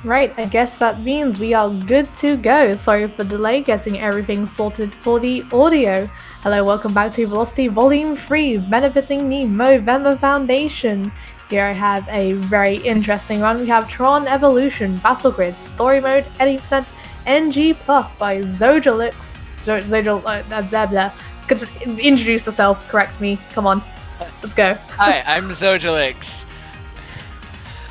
Right, I guess that means we are good to go. Sorry for the delay getting everything sorted for the audio. Hello, welcome back to Velocity Volume 3, benefiting the Movember Foundation. Here I have a very interesting one. We have Tron Evolution, Battle Grid, Story Mode, 80% NG Plus by Zojalyx. Blah blah. Could just introduce yourself, correct me. Come on, let's go. Hi, I'm Zojalyx.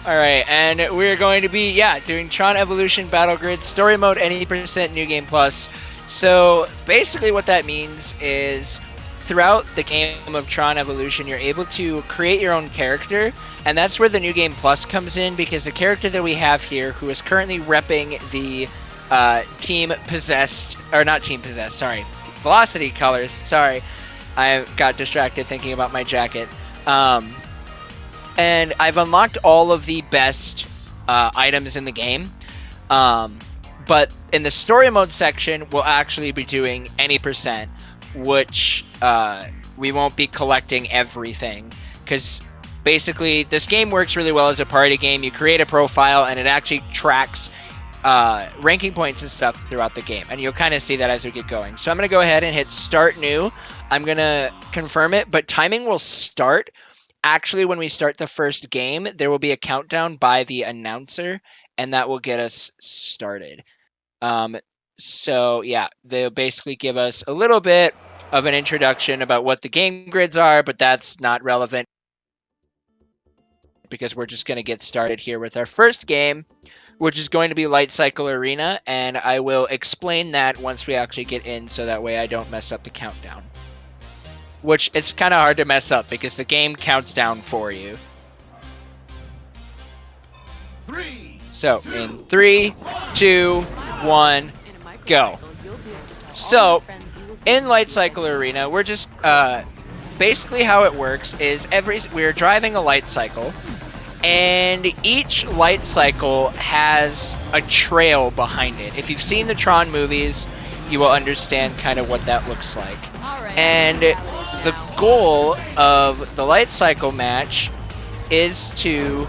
Alright, and we're going to be, doing Tron Evolution Battle Grid, Story Mode, 80% New Game Plus. So, basically what that means is, throughout the game of Tron Evolution, you're able to create your own character, and that's where the New Game Plus comes in, because the character that we have here, who is currently repping the Velocity colors, sorry. I got distracted thinking about my jacket. And I've unlocked all of the best items in the game. But in the story mode section, we'll actually be doing any percent, which we won't be collecting everything. Because basically, this game works really well as a party game. You create a profile, and it actually tracks ranking points and stuff throughout the game. And you'll kind of see that as we get going. So I'm going to go ahead and hit Start New. I'm going to confirm it, but timing will start. Actually, when we start the first game, there will be a countdown by the announcer, and that will get us started. So yeah, they'll basically give us a little bit of an introduction about what the game grids are, but that's not relevant because we're just going to get started here with our first game, which is going to be Light Cycle Arena, and I will explain that once we actually get in, so that way I don't mess up the countdown. Which, it's kind of hard to mess up, because the game counts down for you. So, in 3, 2, 1, go. So, in Light Cycle Arena, we're just, basically how it works is we're driving a light cycle, and each light cycle has a trail behind it. If you've seen the Tron movies, you will understand kind of what that looks like. And the goal of the light cycle match is to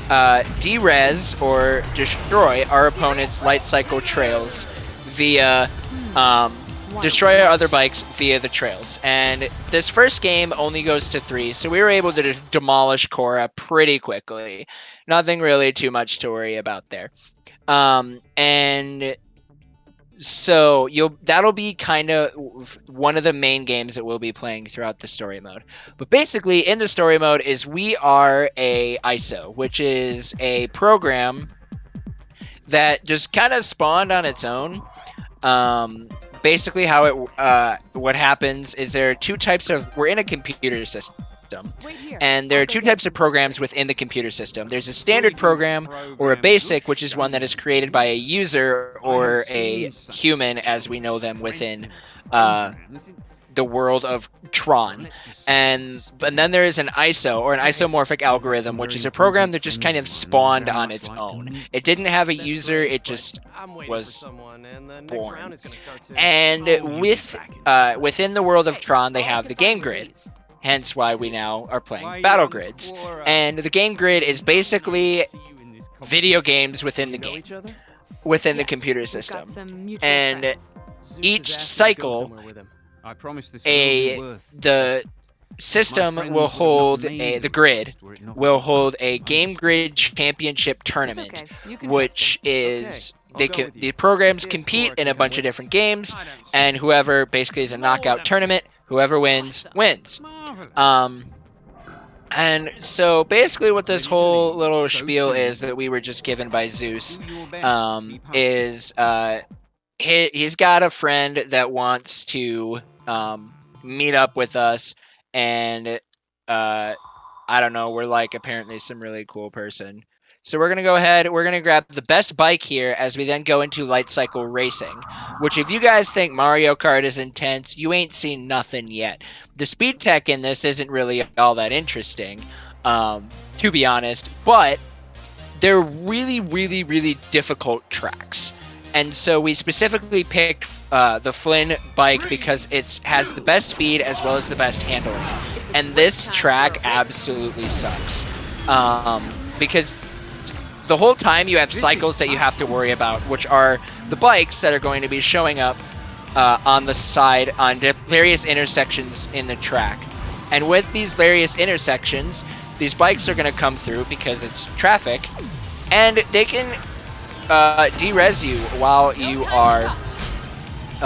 derez or destroy our opponent's light cycle trails via destroy our other bikes via the trails. And this first game only goes to 3, so we were able to demolish Korra pretty quickly. Nothing really too much to worry about there. And so that'll be kind of one of the main games that we'll be playing throughout the story mode. But basically, in the story mode is we are a ISO, which is a program that just kind of spawned on its own. Basically, what happens is there are two types of... We're in a computer system. And there are two types of programs within the computer system. There's a standard program or a basic, which is one that is created by a user or a human as we know them within the world of Tron. And then there is an ISO or an isomorphic algorithm, which is a program that just kind of spawned on its own. It didn't have a user, it just was born. And within the world of Tron, they have the game grid. Hence why we now are playing battle grids. And the game grid is basically video games within the game, within the computer system. And each cycle, the system will hold the grid will hold a game grid championship tournament, which is the programs compete in a bunch of different games, and whoever basically is a knockout tournament. Whoever wins, wins. And so basically what this whole little spiel is that we were just given by Zeus is he's got a friend that wants to meet up with us, and I don't know, we're like apparently some really cool person. So we're going to go ahead, we're going to grab the best bike here as we then go into Light Cycle Racing, which if you guys think Mario Kart is intense, you ain't seen nothing yet. The speed tech in this isn't really all that interesting, to be honest, but they're really, really, really difficult tracks. And so we specifically picked the Flynn bike because it has the best speed as well as the best handling. And this track absolutely sucks. Because the whole time you have cycles that you have to worry about, which are the bikes that are going to be showing up on the side on various intersections in the track. And with these various intersections, these bikes are going to come through because it's traffic, and they can de-res you while you are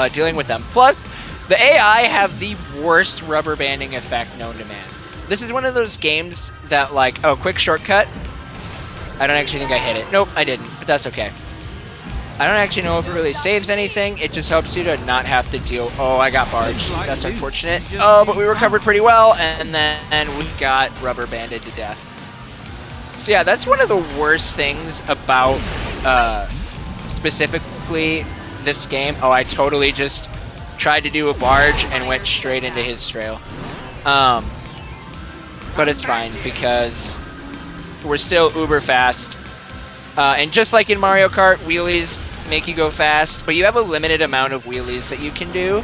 dealing with them. Plus, the AI have the worst rubber banding effect known to man. This is one of those games that, like, oh, quick shortcut. I don't actually think I hit it. Nope, I didn't, but that's okay. I don't actually know if it really saves anything. It just helps you to not have to deal. Oh, I got barged. That's unfortunate. Oh, but we recovered pretty well, and then we got rubber banded to death. So yeah, that's one of the worst things about specifically this game. Oh, I totally just tried to do a barge and went straight into his trail. But it's fine because we're still uber fast. And just like in Mario Kart, wheelies make you go fast, but you have a limited amount of wheelies that you can do.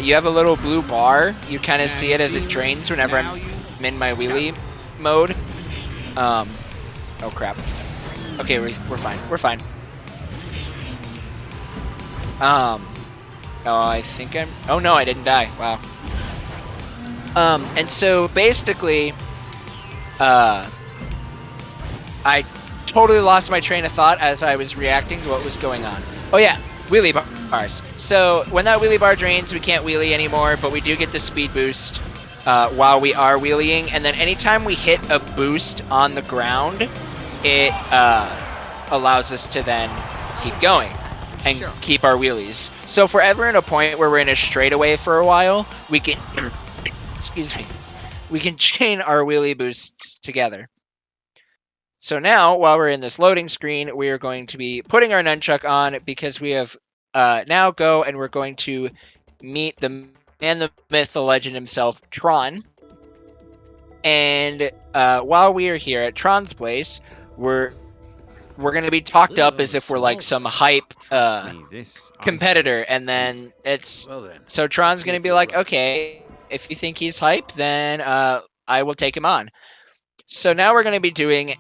You have a little blue bar. You kind of see it as it drains whenever I'm in my wheelie mode. Oh crap. Okay, we're fine. We're fine. Oh, I think I'm... Oh no, I didn't die. Wow. And so basically, I totally lost my train of thought as I was reacting to what was going on. Oh yeah, wheelie bars. So when that wheelie bar drains, we can't wheelie anymore, but we do get the speed boost while we are wheeling. And then anytime we hit a boost on the ground, it allows us to then keep going and keep our wheelies. So if we're ever in a point where we're in a straightaway for a while, we can, excuse me, we can chain our wheelie boosts together. So now, while we're in this loading screen, we are going to be putting our nunchuck on because we have now go and we're going to meet the man, the myth, the legend himself, Tron. And while we are here at Tron's place, we're going to be talked up as if we're like some hype competitor, and then it's so Tron's going to be like, okay, if you think he's hype, then I will take him on. So now we're going to be doing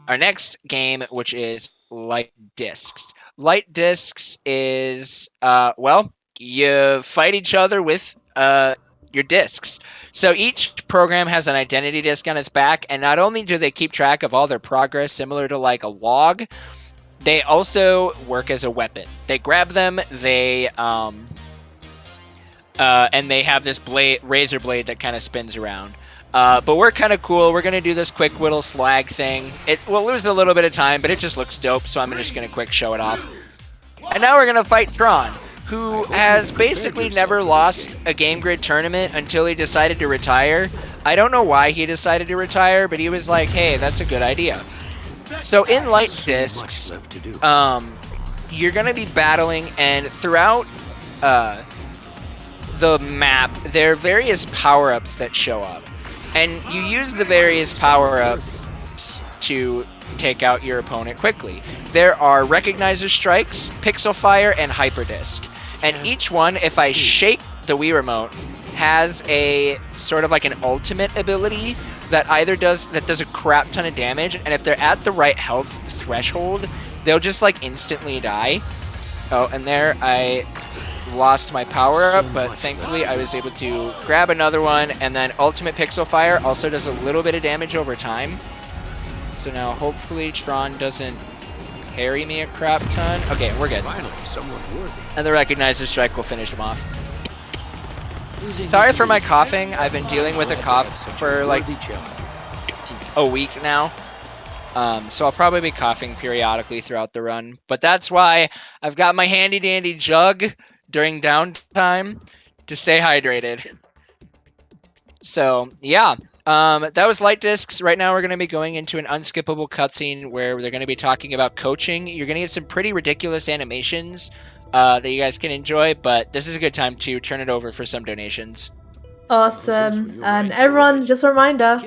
our next game, which is Light Discs. Light Discs is, well, you fight each other with your discs. So each program has an identity disc on its back, and not only do they keep track of all their progress, similar to like a log, they also work as a weapon. They grab them, they and they have this razor blade that kind of spins around. But we're kind of cool. We're going to do this quick whittle slag thing. We'll lose a little bit of time, but it just looks dope, so I'm just going to quick show it off. And now we're going to fight Tron, who has basically never lost a Game Grid tournament until he decided to retire. I don't know why he decided to retire, but he was like, hey, that's a good idea. So in Light Discs, you're going to be battling, and throughout the map, there are various power-ups that show up. And you use the various power-ups to take out your opponent quickly. There are Recognizer Strikes, Pixel Fire, and Hyper Disc. And each one, if I shake the Wii Remote, has a sort of like an ultimate ability that does a crap ton of damage, and if they're at the right health threshold, they'll just like instantly die. Oh, and there I lost my power up, but thankfully I was able to grab another one, and then Ultimate Pixel Fire also does a little bit of damage over time. So now hopefully Tron doesn't parry me a crap ton. Okay, we're good. And the Recognizer Strike will finish him off. Sorry for my coughing. I've been dealing with a cough for like a week now. So I'll probably be coughing periodically throughout the run, but that's why I've got my handy dandy jug during downtime to stay hydrated. So yeah, that was Light Discs. Right now we're going to be going into an unskippable cutscene where they're going to be talking about coaching. You're going to get some pretty ridiculous animations that you guys can enjoy, but this is a good time to turn it over for some donations. Awesome. And everyone, just a reminder,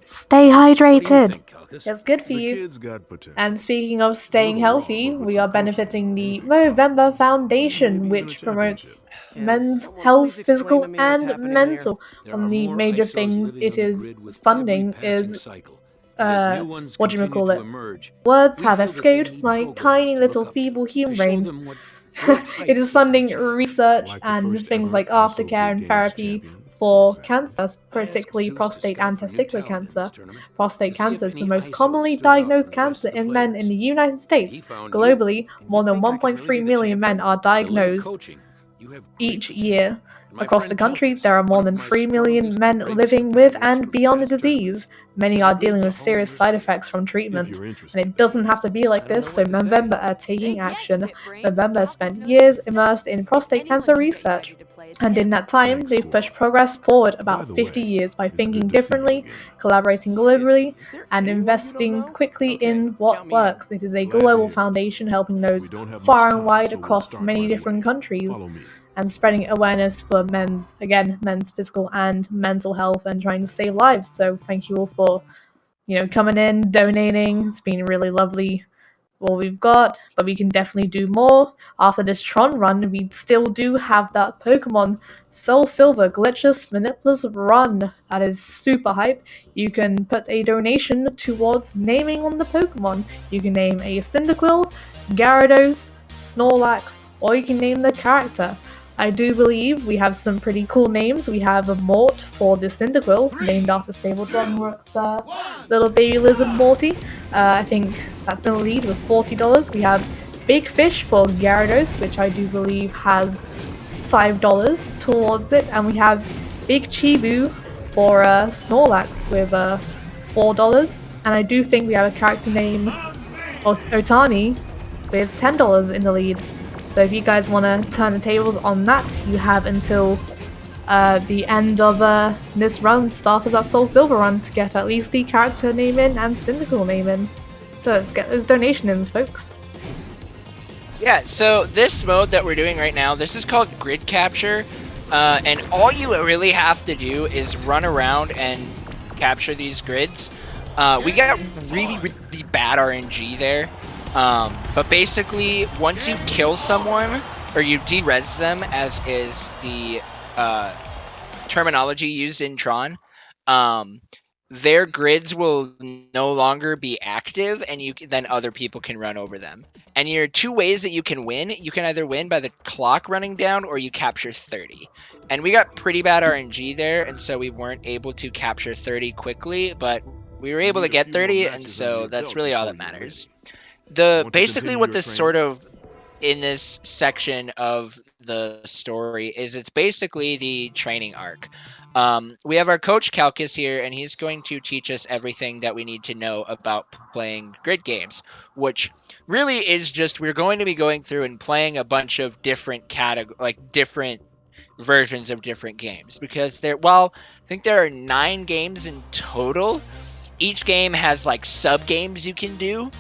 stay hydrated. Malchus. It's good for The you. kid's got potential. And speaking of staying Little raw, healthy, but with we some are coaching, benefiting the anything's Movember possible. Foundation, Maybe even a which promotes Can men's someone health, please explain to physical, me what's and happening here? mental. There One are of the more major ISOs things living it on the is grid with every funding passing is, cycle. And as new ones continue to whatchamacallit, emerge, words we have feel that they escaped need my programs tiny to little look up feeble to human show brain. them what great It is heights they can funding achieve. research Like the and first things ever like ISO aftercare Big and Games therapy champion, for example. cancer, I asked particularly Zeus to prostate scout and for new testicular talent in cancer. this tournament, Prostate to see if cancer is the any most ISOs commonly stood out diagnosed from the rest cancer of the in men in players. the United He States. found you, Globally, And more you than think I could really 1.3 be the million men champion? are With a little diagnosed coaching, you have great each potential. year. And my Across the friend country, Calchas, there are more one of than my 3 million strongest men and bravest living with competitors and from beyond the past tournaments, disease. Many has are agreed dealing to with hone serious your side skills. effects from If treatment. you're And interested, it doesn't have to be like I don't this, know so what to say. Movember are taking action. Movember has spent years immersed in prostate cancer research. And in that time, Thanks, they've pushed squad. progress forward By about the 50 way, years by it's thinking good to see you differently, again. collaborating Seriously, globally, is there and anyone you don't investing know? quickly Okay, in what count me in. works. It is a Glad to global hear it. foundation helping We those don't have much far and time, wide so we'll across start many right different away. countries, Follow me. and spreading awareness for men's physical and mental health and trying to save lives. So thank you all for, coming in, donating. It's been really lovely what we've got, but we can definitely do more. After this Tron run, we still do have that Pokemon Soul Silver Glitchless Manipulous run. That is super hype. You can put a donation towards naming one of the Pokemon. You can name a Cyndaquil, Gyarados, Snorlax, or you can name the character. I do believe we have some pretty cool names. We have a Mort for the Cyndaquil, named after Sabletron's little baby lizard Morty. I think that's in the lead with $40. We have Big Fish for Gyarados, which I do believe has $5 towards it. And we have Big Chibu for Snorlax with $4. And I do think we have a character name Otani with $10 in the lead. So if you guys want to turn the tables on that, you have until the end of this run, start of that Soul Silver run, to get at least the character name in and Cyndaquil name in. So let's get those donation ins, folks. Yeah, so this mode that we're doing right now, this is called Grid Capture, and all you really have to do is run around and capture these grids. We got really, really bad RNG there, but basically, once you kill someone, or you de-res them, as is the terminology used in Tron, their grids will no longer be active, and then other people can run over them. And there are two ways that you can win. You can either win by the clock running down, or you capture 30. And we got pretty bad RNG there, and so we weren't able to capture 30 quickly, but we were able to get 30, and so that's really all that matters. Basically what this sort of in this section of the story is, it's basically the training arc. We have our coach Calchas here, and he's going to teach us everything that we need to know about playing grid games, which really is just, we're going to be going through and playing a bunch of different different versions of different games, because I think there are 9 games in total. Each game has like sub games you can do.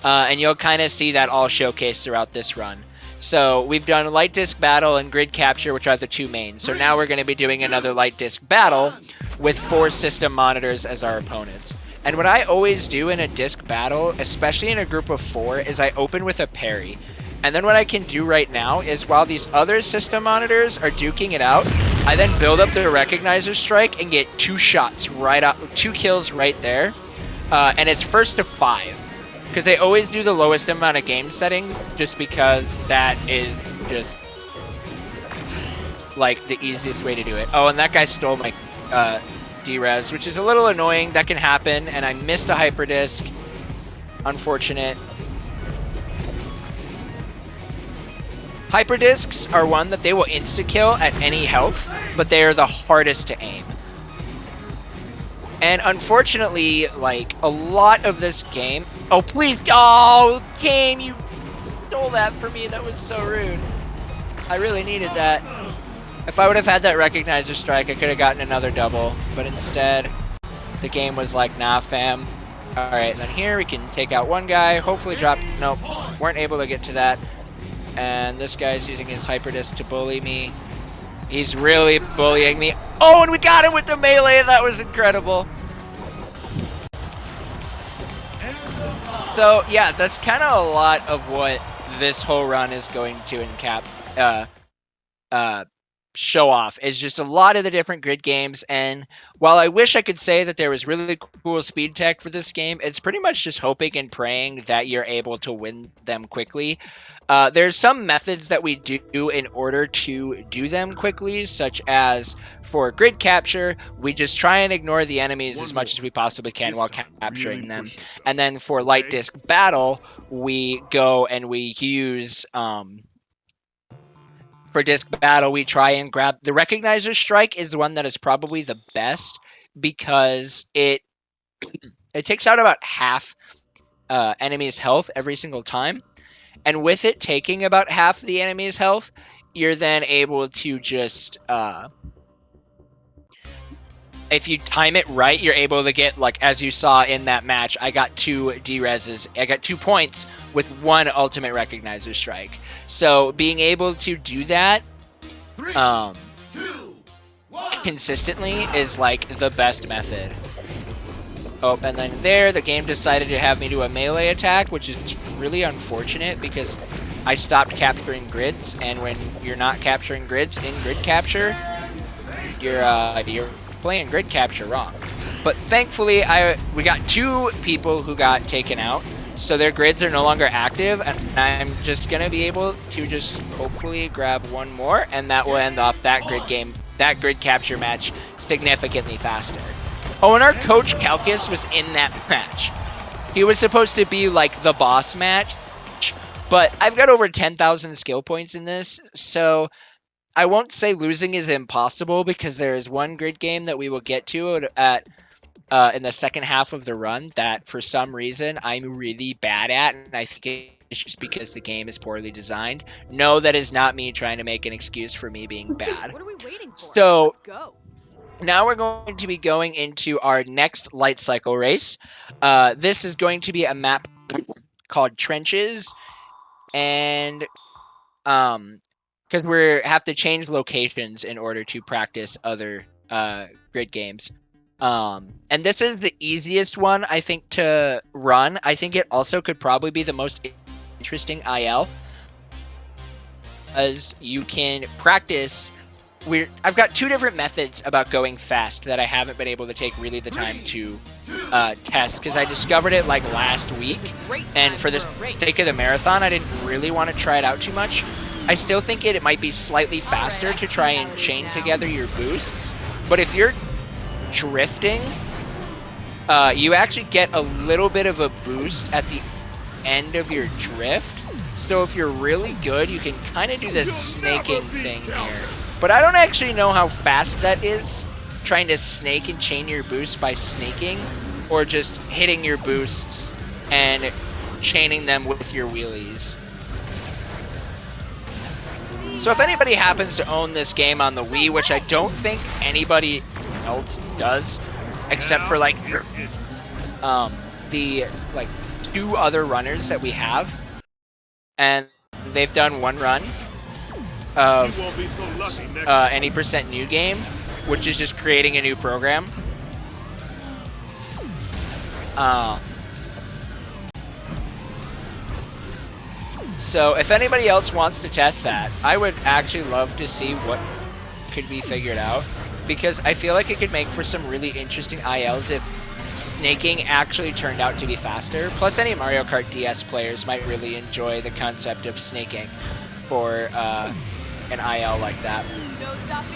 And you'll kind of see that all showcased throughout this run. So we've done Light Disc Battle and Grid Capture, which are the two mains. So now we're going to be doing another Light Disc Battle with 4 system monitors as our opponents. And what I always do in a disc battle, especially in a group of 4, is I open with a parry. And then what I can do right now is, while these other system monitors are duking it out, I then build up the Recognizer Strike and get 2 shots right out, 2 kills right there. And it's first to 5. Because they always do the lowest amount of game settings, just because that is just like the easiest way to do it. Oh, and that guy stole my D-Res, which is a little annoying. That can happen, and I missed a Hyper Disc. Unfortunate. Hyper Discs are one that they will insta-kill at any health, but they are the hardest to aim. And unfortunately, like, a lot of this game... Oh, please! Oh, game, you stole that from me. That was so rude. I really needed that. If I would have had that Recognizer Strike, I could have gotten another double. But instead, the game was like, nah, fam. Alright, then here we can take out one guy. Hopefully drop... Nope, weren't able to get to that. And this guy's using his Hyper Disc to bully me. He's really bullying me. Oh, and we got him with the melee. That was incredible. So yeah, that's kind of a lot of what this whole run is going to show off. Is just a lot of the different grid games. And while I wish I could say that there was really cool speed tech for this game, it's pretty much just hoping and praying that you're able to win them quickly. There's some methods that we do in order to do them quickly, such as for grid capture, we just try and ignore the enemies as much as we possibly can while capturing them. And then for light disc battle, we go and we use for disc battle, we try and grab the recognizer strike is the one that is probably the best because it takes out about half enemy's health every single time. And with it taking about half the enemy's health, you're then able to just if you time it right, you're able to get, like, as you saw in that match, I got 2 D-reses. I got 2 points with 1 ultimate recognizer strike. So being able to do that consistently is, like, the best method. Oh, and then there, the game decided to have me do a melee attack, which is really unfortunate because I stopped capturing grids, and when you're not capturing grids in grid capture, you're playing grid capture wrong. But thankfully, we got 2 people who got taken out, so their grids are no longer active, and I'm just gonna be able to just hopefully grab 1 more, and that will end off that grid capture match significantly faster. Oh, and our coach Calcus was in that match. He was supposed to be like the boss match, but I've got over 10,000 skill points in this, so I won't say losing is impossible because there is one grid game that we will get to in the second half of the run that for some reason I'm really bad at, and I think it's just because the game is poorly designed. No, that is not me trying to make an excuse for me being bad. What are we waiting for? So Let's go. now we're going to be going into our next light cycle race. This is going to be a map called Trenches, and because we have to change locations in order to practice other grid games. And this is the easiest one, I think, to run. I think it also could probably be the most interesting IL, as you can practice. I've got 2 different methods about going fast that I haven't been able to take really the time to test because I discovered it like last week, and for the sake of the marathon, I didn't really want to try it out too much. I still think it might be slightly faster to try and chain together your boosts, but if you're drifting, you actually get a little bit of a boost at the end of your drift. So if you're really good, you can kind of do this snaking thing here. But I don't actually know how fast that is, trying to snake and chain your boosts by snaking, or just hitting your boosts and chaining them with your wheelies. So if anybody happens to own this game on the Wii, which I don't think anybody else does, except for like the 2 other runners that we have, and they've done 1 run of any percent new game, which is just creating a new program. So if anybody else wants to test that, I would actually love to see what could be figured out, because I feel like it could make for some really interesting ILs if snaking actually turned out to be faster. Plus, any Mario Kart DS players might really enjoy the concept of snaking for an IL like that.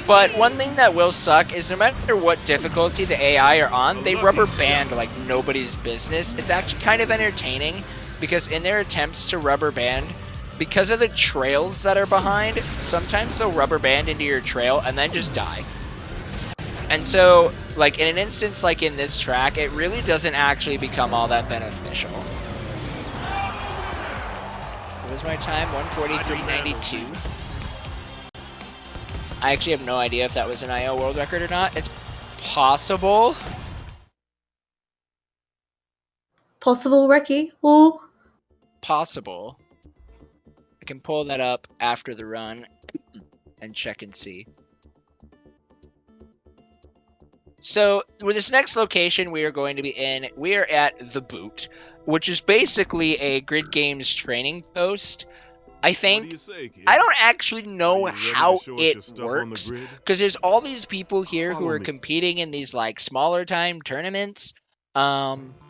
But one thing that will suck is no matter what difficulty the AI are on, they rubber band like nobody's business. It's actually kind of entertaining because in their attempts to rubber band, because of the trails that are behind, sometimes they'll rubber band into your trail and then just die. And so, like, in an instance like in this track, it really doesn't actually become all that beneficial. What was my time? 1:43.92. I actually have no idea if that was an IO world record or not. It's possible. Possible, Reki? Or Possible. I can pull that up after the run and check and see. So, with this next location we are going to be in, we are at The Boot. which is basically a Grid Games training post. I think What do you say, kid? I don't actually know Are you ready to how show us your it stuff on the works grid? because there's all these people here who Follow are me. competing in these like smaller time tournaments. But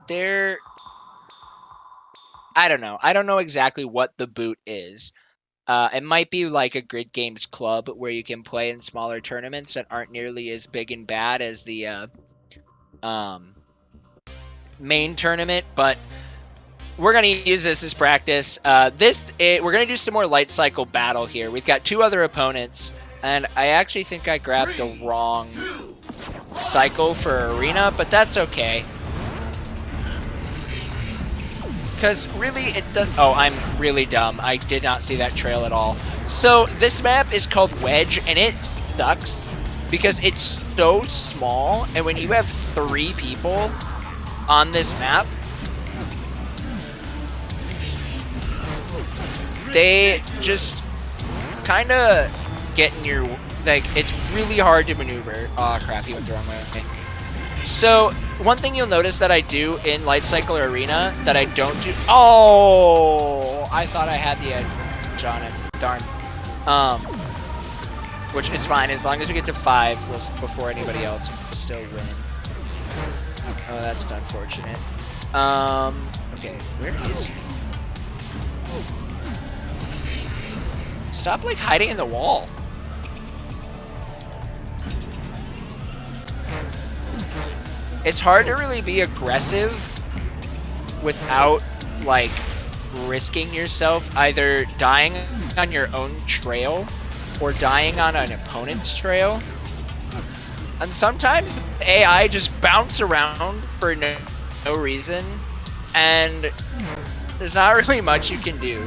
they're I don't know. I don't know exactly what the boot is. It might be like a Grid Games club where you can play in smaller tournaments that aren't nearly as big and bad as the main tournament, but we're going to use this as practice. We're going to do some more light cycle battle here. We've got 2 other opponents, and I actually think I grabbed the wrong cycle for arena, but that's okay. Because really, it does. Oh, I'm really dumb. I did not see that trail at all. So this map is called Wedge, and it sucks because it's so small, and when you have 3 people on this map, they just kind of get in your, like, it's really hard to maneuver. Oh crap, he went the wrong way. Okay. So one thing you'll notice that I do in Light Cycle Arena that I don't do. Oh, I thought I had the edge on it. Darn. Which is fine as long as we get to 5 before anybody else will still win. Oh, that's unfortunate. Okay, where is he? Stop, like, hiding in the wall. It's hard to really be aggressive without, like, risking yourself either dying on your own trail or dying on an opponent's trail. And sometimes the AI just bounce around for no reason, and there's not really much you can do.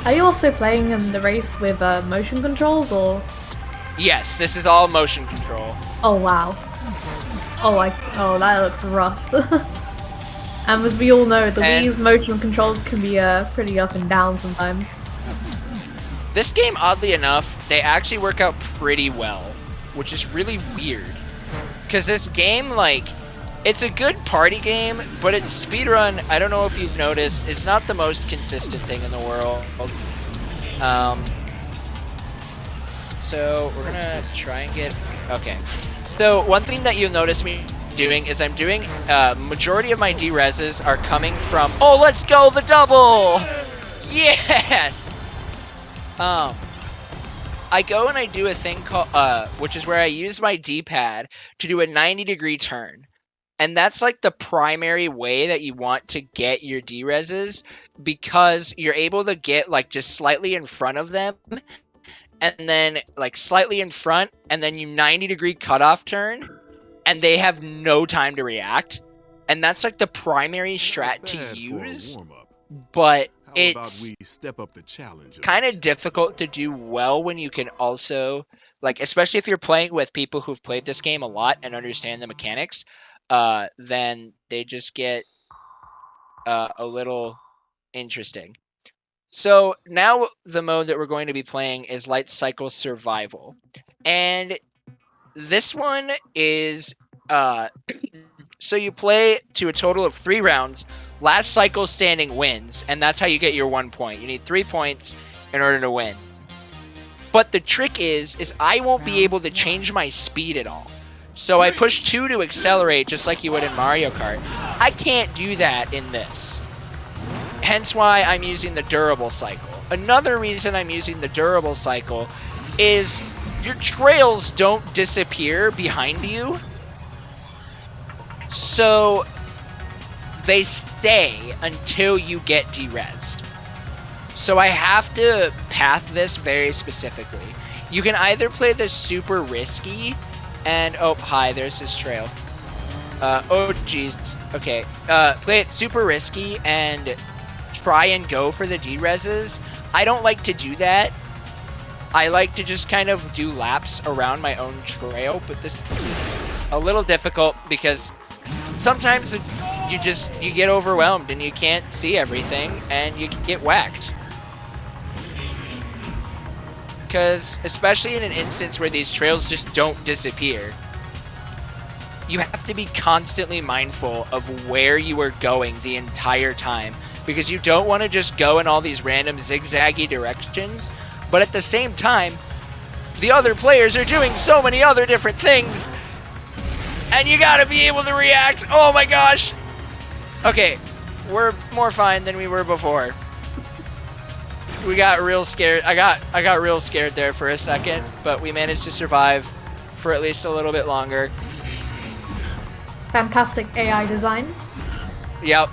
Are you also playing in the race with motion controls, or? Yes, this is all motion control. Oh wow. Oh, that looks rough. And as we all know, the Wii's motion controls can be pretty up and down sometimes. This game, oddly enough, they actually work out pretty well, which is really weird. Because this game, like, it's a good party game, but its speedrun, I don't know if you've noticed, is not the most consistent thing in the world. So we're gonna try and get, okay. So one thing that you'll notice me doing is I'm doing, majority of my D-reses are coming from, oh, let's go, the double! Yes! I go and I do a thing called, which is where I use my D-pad to do a 90-degree turn. And that's like the primary way that you want to get your D-reses, because you're able to get like just slightly in front of them, and then like slightly in front, and then you 90-degree cutoff turn, and they have no time to react. And that's like the primary strat to use, but it's kind of difficult to do well when you can also, like, especially if you're playing with people who've played this game a lot and understand the mechanics, then they just get a little interesting. So now the mode that we're going to be playing is Light Cycle Survival. And this one is, so you play to a total of 3 rounds. Last cycle standing wins, and that's how you get your 1 point. You need 3 points in order to win. But the trick is I won't be able to change my speed at all. So I push 2 to accelerate just like you would in Mario Kart. I can't do that in this. Hence why I'm using the durable cycle. Another reason I'm using the durable cycle is your trails don't disappear behind you. So they stay until you get de-resed. So I have to path this very specifically. You can either play this super risky, and oh hi, there's this trail. Oh jeez, okay. Play it super risky and try and go for the D-reses. I don't like to do that. I like to just kind of do laps around my own trail, but this is a little difficult because sometimes you get overwhelmed and you can't see everything and you get whacked. Because especially in an instance where these trails just don't disappear, you have to be constantly mindful of where you are going the entire time, because you don't want to just go in all these random zigzaggy directions, but at the same time, the other players are doing so many other different things, and you gotta be able to react. Oh my gosh! Okay, we're more fine than we were before. We got real scared. I got real scared there for a second, but we managed to survive for at least a little bit longer. Fantastic AI design. Yep.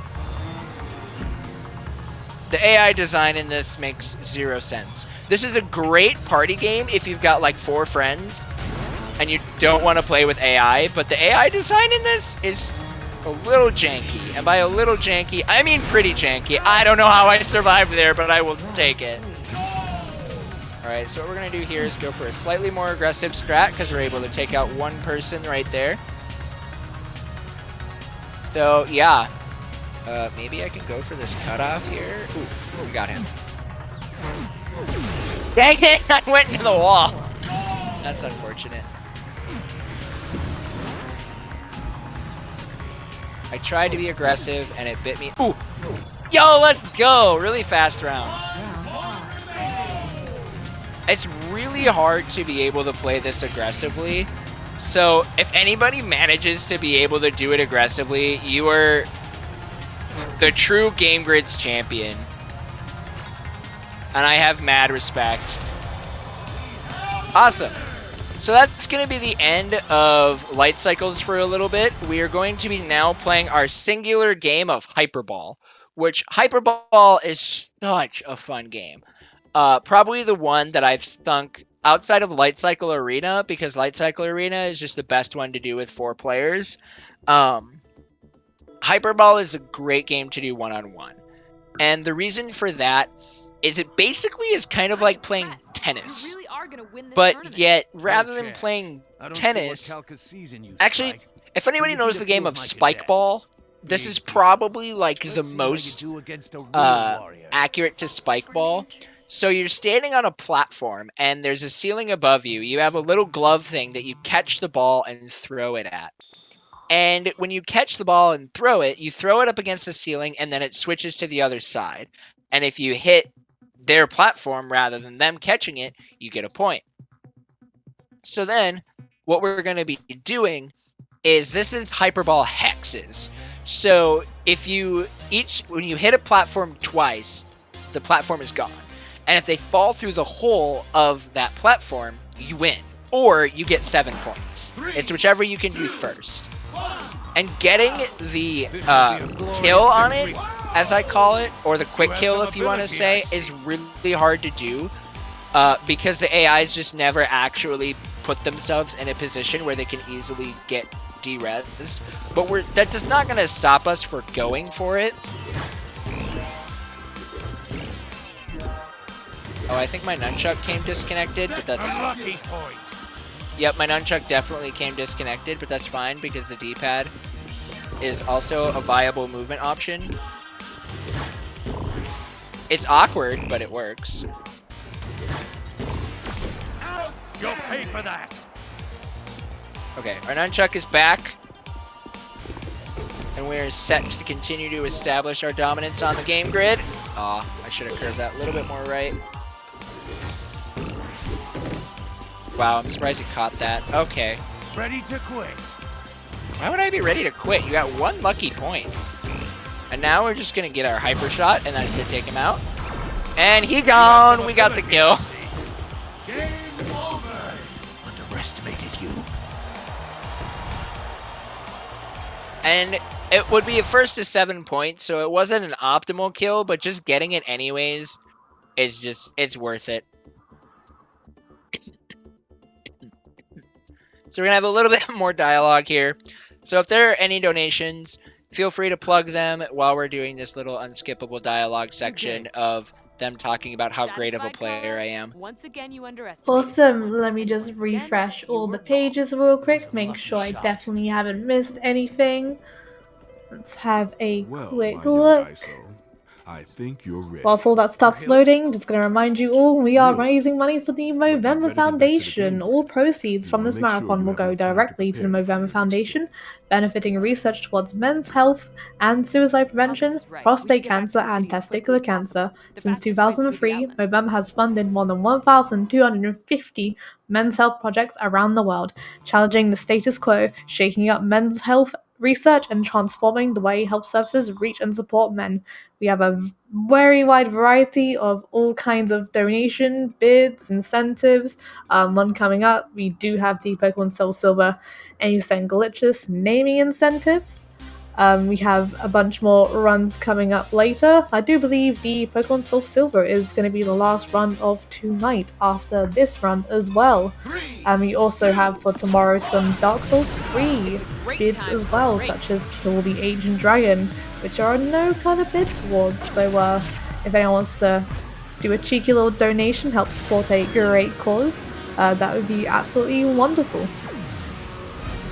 The AI design in this makes 0 sense. This is a great party game if you've got like 4 friends and you don't want to play with AI, but the AI design in this is a little janky. And by a little janky, I mean pretty janky. I don't know how I survived there, but I will take it. Alright, so what we're going to do here is go for a slightly more aggressive strat, because we're able to take out one person right there. So, yeah. Maybe I can go for this cutoff here. Ooh, we got him. Dang it! I went into the wall! That's unfortunate. I tried to be aggressive, and it bit me. Ooh! Yo, let's go! Really fast round. It's really hard to be able to play this aggressively. So, if anybody manages to be able to do it aggressively, you are the true Game Grids champion. And I have mad respect. Awesome. So that's going to be the end of Light Cycles for a little bit. We are going to be now playing our singular game of Hyperball, which Hyperball is such a fun game. Probably the one that I've sunk outside of Light Cycle Arena, because Light Cycle Arena is just the best one to do with 4 players. Hyperball is a great game to do one-on-one. And the reason for that is it basically is kind of like playing tennis. But yet, rather than playing tennis, actually, if anybody knows the game of Spike Ball, this is probably like the most accurate to Spike Ball. So you're standing on a platform, and there's a ceiling above you. You have a little glove thing that you catch the ball and throw it at. And when you catch the ball and throw it, you throw it up against the ceiling, and then it switches to the other side. And if you hit their platform rather than them catching it, you get a point. So then, what we're going to be doing is, this is Hyperball hexes. So if when you hit a platform twice, the platform is gone. And if they fall through the hole of that platform, you win. Or you get 7 points. It's whichever you can do first. And getting the kill on it, as I call it, or the quick kill if you want to say, is really hard to do. Because the AIs just never actually put themselves in a position where they can easily get de-rezzed. But that's not going to stop us from going for it. Oh, I think my nunchuck came disconnected, but that's... Yep, my nunchuck definitely came disconnected, but that's fine because the D-pad is also a viable movement option. It's awkward, but it works. You'll pay for that. Okay, our nunchuck is back. And we're set to continue to establish our dominance on the game grid. Aw, I should have curved that a little bit more right. Wow, I'm surprised he caught that. Okay. Ready to quit. Why would I be ready to quit? You got 1 lucky point. And now we're just going to get our hyper shot, and that's going to take him out. And he gone! We got the kill. Game over. Underestimated you. And it would be a first to 7 points, so it wasn't an optimal kill, but just getting it anyways is just, it's worth it. So we're going to have a little bit more dialogue here. So if there are any donations, feel free to plug them while we're doing this little unskippable dialogue section of them talking about how great of a player I am. Once again, you Awesome. Let me just refresh all the pages real quick, make sure I definitely haven't missed anything. Let's have a quick look. I think you're ready. Whilst all that stuff's loading, just gonna remind you all, we are Really? raising money for the not Movember ready to get back to the Foundation. game All proceeds from Wanna this make sure marathon you will have go enough time to directly to the prepare before Movember your next Foundation, game. benefiting research towards men's health and suicide prevention, prostate cancer, and testicular cancer. Since 2003, Movember has funded more than 1,250 men's health projects around the world, challenging the status quo, shaking up men's health research, and transforming the way health services reach and support men. We have a very wide variety of all kinds of donation bids, incentives. One coming up, we do have the Pokemon Soul Silver and Usain Glitches naming incentives. We have a bunch more runs coming up later. I do believe the Pokemon Soul Silver is going to be the last run of tonight after this run as well. We also have for tomorrow some Dark Souls 3 bids as well, such as Kill the Ancient Dragon, which are no kind of bid towards. So if anyone wants to do a cheeky little donation, help support a great cause, that would be absolutely wonderful.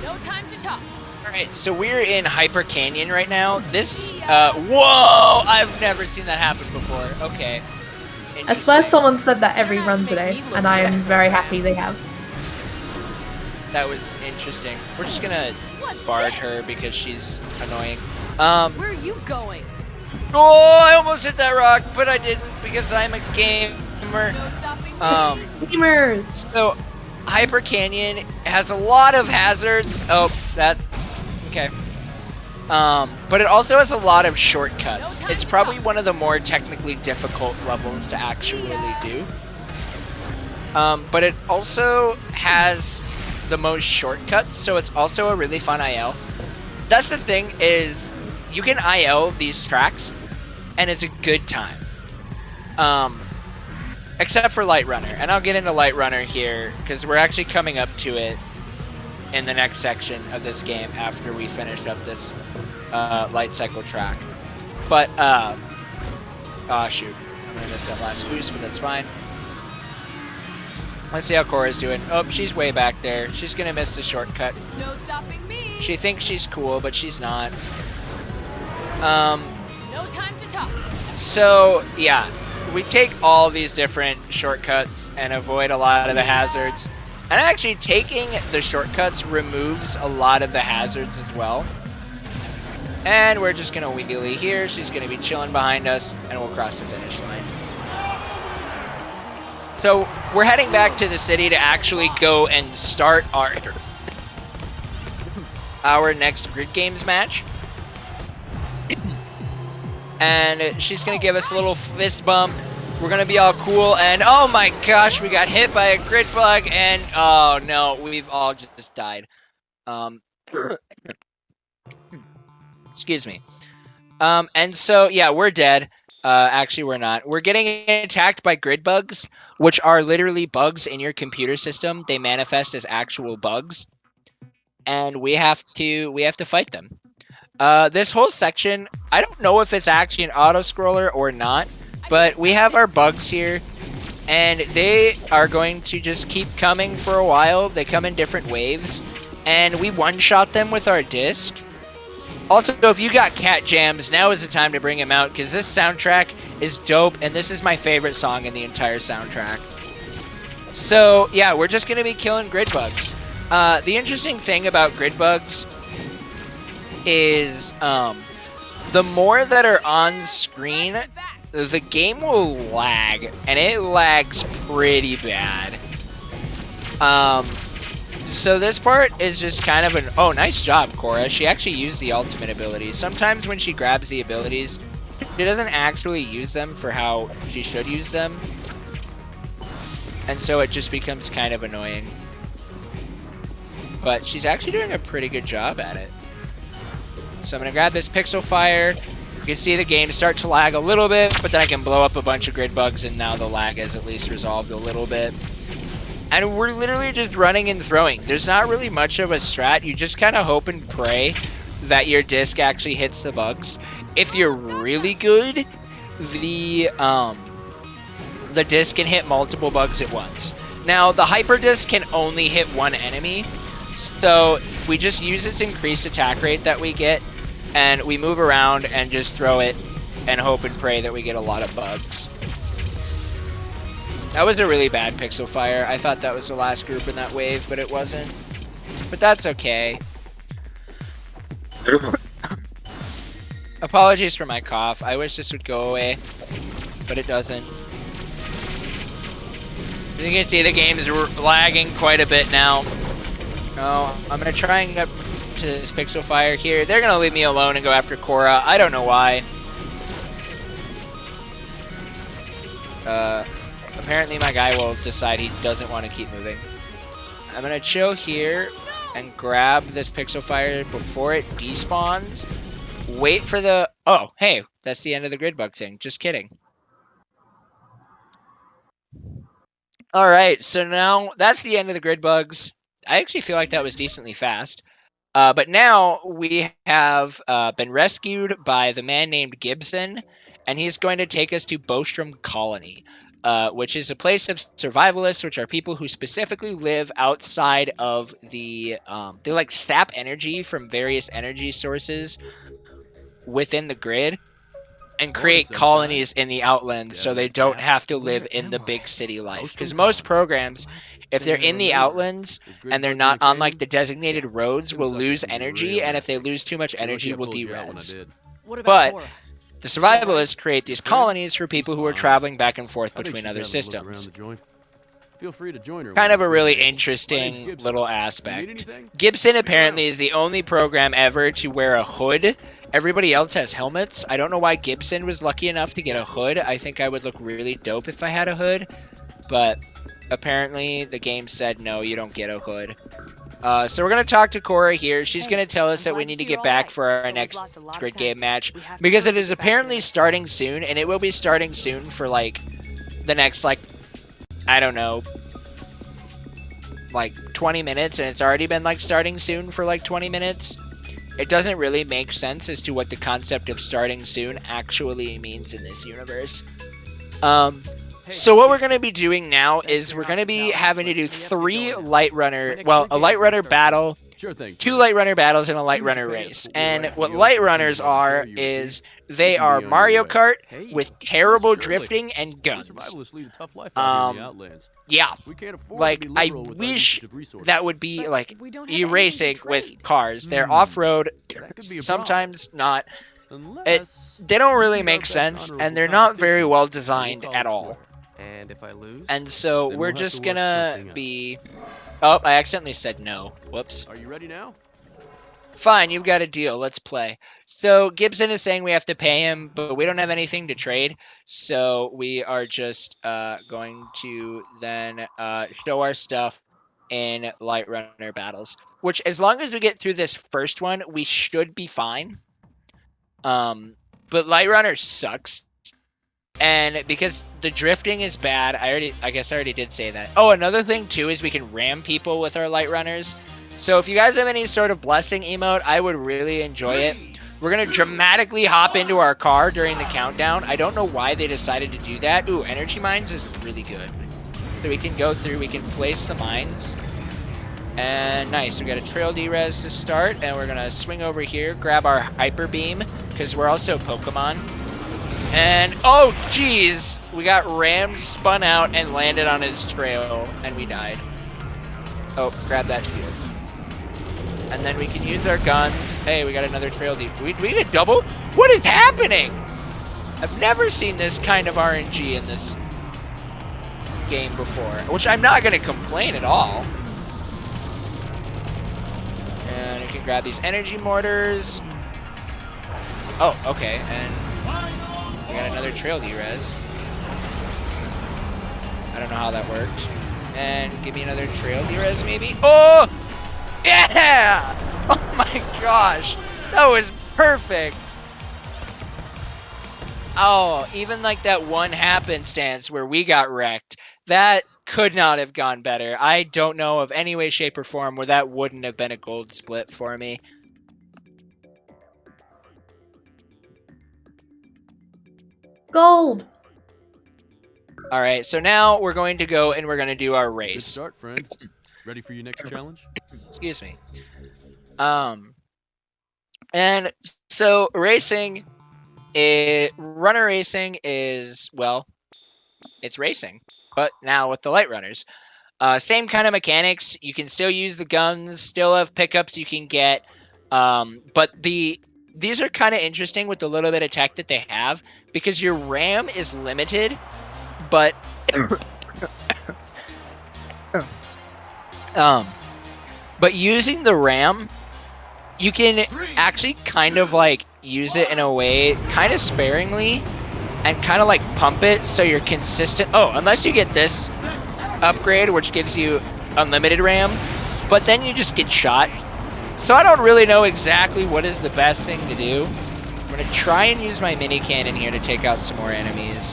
No time to talk. Alright, so we're in Hyper Canyon right now. This, whoa! I've never seen that happen before. Okay. I swear someone said that every run today, and I am very happy they have. That was interesting. We're just gonna barge her because she's annoying. Where are you going? Oh, I almost hit that rock, but I didn't because I'm a gamer. No stopping. Gamers! So, Hyper Canyon has a lot of hazards. Oh, that... Okay. But it also has a lot of shortcuts. It's probably one of the more technically difficult levels to actually do. But it also has the most shortcuts, so it's also a really fun IL. That's the thing, is you can IL these tracks, and it's a good time. Except for Light Runner, and I'll get into Light Runner here, because we're actually coming up to it in the next section of this game after we finish up this light cycle track. But, oh shoot, I'm gonna miss that last boost, but that's fine. Let's see how Cora's doing. Oh, she's way back there. She's gonna miss the shortcut. No stopping me. She thinks she's cool, but she's not. No time to talk. So, yeah, we take all these different shortcuts and avoid a lot of the hazards. And actually, taking the shortcuts removes a lot of the hazards as well. And we're just gonna wheelie here. She's gonna be chilling behind us, and we'll cross the finish line. So, we're heading back to the city to actually go and start our next Grid Games match. And she's gonna give us a little fist bump. We're gonna be all cool, and oh my gosh, we got hit by a grid bug, and oh no, we've all just died. Excuse me. And so, yeah, we're dead. Actually, we're not. We're getting attacked by grid bugs, which are literally bugs in your computer system. They manifest as actual bugs, and we have to fight them. This whole section, I don't know if it's actually an auto-scroller or not, but we have our bugs here, and they are going to just keep coming for a while. They come in different waves, and we one-shot them with our disc. Also, if you got cat jams, now is the time to bring him out, because this soundtrack is dope, and this is my favorite song in the entire soundtrack. So, yeah, we're just going to be killing grid bugs. The interesting thing about grid bugs is the more that are on screen, the game will lag, and it lags pretty bad. So this part is just kind of an... Oh, nice job, Cora. She actually used the ultimate abilities. Sometimes when she grabs the abilities, she doesn't actually use them for how she should use them. And so it just becomes kind of annoying. But she's actually doing a pretty good job at it. So I'm going to grab this Pixel Fire. You can see the game start to lag a little bit, but then I can blow up a bunch of grid bugs, and now the lag has at least resolved a little bit. And we're literally just running and throwing. There's not really much of a strat. You just kind of hope and pray that your disc actually hits the bugs. If you're really good, the disc can hit multiple bugs at once. Now, the Hyper Disc can only hit one enemy, so we just use its increased attack rate that we get, and we move around and just throw it, and hope and pray that we get a lot of bugs. That was a really bad Pixel Fire. I thought that was the last group in that wave, but it wasn't. But that's okay. Apologies for my cough. I wish this would go away, but it doesn't. As you can see, the game is lagging quite a bit now. Oh, I'm going to try and get to this Pixel Fire here. They're going to leave me alone and go after Korra. I don't know why. Apparently my guy will decide he doesn't want to keep moving. I'm going to chill here and grab this Pixel Fire before it despawns. Wait for the... Oh, hey, that's the end of the grid bug thing. Just kidding. Alright, so now that's the end of the grid bugs. I actually feel like that was decently fast. But now we have been rescued by the man named Gibson, and he's going to take us to Bostrom Colony, which is a place of survivalists, which are people who specifically live outside of the... they like sap energy from various energy sources within the grid and create colonies in the outlands so they don't have to live in the big city life. Because most programs, if they're in the outlands and they're not on like the designated roads, will lose energy, and if they lose too much energy, will de-res. But the survivalists create these colonies for people who are traveling back and forth between other systems. Feel free to join her. Kind of a really interesting little aspect. Gibson apparently is the only program ever to wear a hood. Everybody else has helmets. I don't know why Gibson was lucky enough to get a hood. I think I would look really dope if I had a hood. But apparently the game said, no, you don't get a hood. So we're going to talk to Korra here. She's going to tell us that we need to get back for our next grid game match. Because it is apparently starting soon. And it will be starting soon for like the next like... I don't know, like 20 minutes, and it's already been like starting soon for like 20 minutes. It doesn't really make sense as to what the concept of starting soon actually means in this universe. So what we're going to be doing now is we're going to be having to do 3 light runner, well, a light runner battle, 2 light runner battles, and a light runner race. And what light runners are is they are Mario Kart with terrible drifting and guns. Yeah, like I wish that would be like e-racing with cars. They're off-road, sometimes not. They don't really make sense, and they're not very well designed at all. And so we're just gonna be... Oh, I accidentally said no. Whoops. Are you ready now? Fine, you've got a deal. Let's play. So Gibson is saying we have to pay him, but we don't have anything to trade. So we are just going to then show our stuff in light runner battles. Which, as long as we get through this first one, we should be fine. But light runner sucks. And because the drifting is bad, I guess I already did say that. Oh, another thing too is we can ram people with our light runners. So if you guys have any sort of blessing emote, I would really enjoy it. We're going to dramatically hop into our car during the countdown. I don't know why they decided to do that. Ooh, energy mines is really good. So we can go through, we can place the mines. And nice, we got a trail D-res to start. And we're going to swing over here, grab our hyper beam, because we're also Pokemon. And, oh, jeez, we got rammed, spun out, and landed on his trail, and we died. Oh, grab that shield. And then we can use our guns. Hey, we got another trail D. We get double? What is happening? I've never seen this kind of RNG in this game before, which I'm not going to complain at all. And I can grab these energy mortars. Oh, okay, and... we got another trail D-res. I don't know how that worked. And give me another trail D-res maybe? Oh! Yeah! Oh my gosh! That was perfect! Oh, even like that one happenstance where we got wrecked. That could not have gone better. I don't know of any way, shape, or form where that wouldn't have been a gold split for me. Gold! Alright, so now we're going to go and we're going to do our Good race. start, friend. Ready for your next challenge? Excuse me. And so racing, Runner racing is, well, it's racing, but now with the light runners. Same kind of mechanics. You can still use the guns, still have pickups you can get, but these are kind of interesting with the little bit of tech that they have because your RAM is limited, but but using the RAM, you can actually kind of like use it in a way kind of sparingly and kind of like pump it so you're consistent. Oh, unless you get this upgrade, which gives you unlimited RAM, but then you just get shot. So I don't really know exactly what is the best thing to do. I'm going to try and use my mini cannon here to take out some more enemies.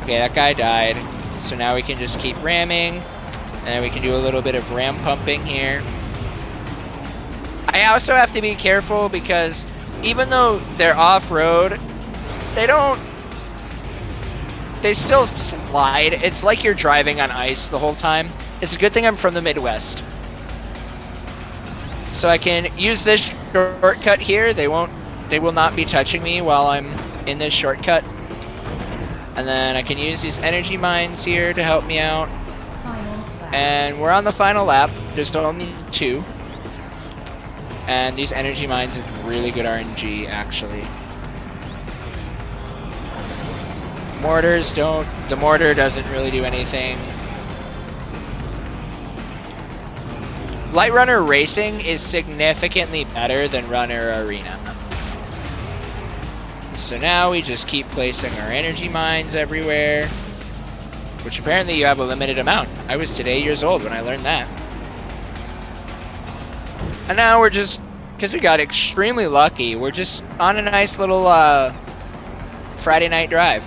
Okay, that guy died. So now we can just keep ramming, and then we can do a little bit of ram pumping here. I also have to be careful because even though they're off-road, they still slide. It's like you're driving on ice the whole time. It's a good thing I'm from the Midwest. So I can use this shortcut here. They will not be touching me while I'm in this shortcut. And then I can use these energy mines here to help me out. And we're on the final lap. There's only 2. And these energy mines is really good RNG, actually. Mortars don't... The mortar doesn't really do anything. Light Runner Racing is significantly better than Runner Arena. So now we just keep placing our energy mines everywhere. Which apparently you have a limited amount. I was today years old when I learned that. And now we're just, because we got extremely lucky, we're just on a nice little Friday night drive.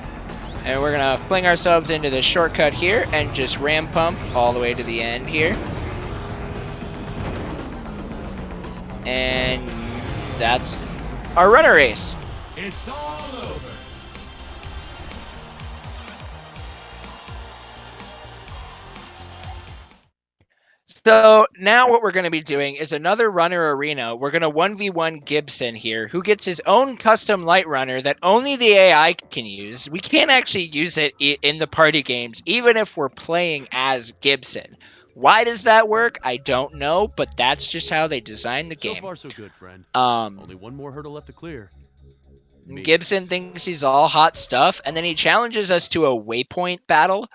And we're going to fling ourselves into this shortcut here and just ram pump all the way to the end here. And that's our runner race. It's all over. So now what we're going to be doing is another runner arena. We're going to 1v1 Gibson here, who gets his own custom light runner that only the AI can use. We can't actually use it in the party games, even if we're playing as Gibson. Why does that work? I don't know, but that's just how they designed the game. So far, so good, friend. Um, Only one more hurdle left to clear. Me. Gibson thinks he's all hot stuff, and then he challenges us to a waypoint battle,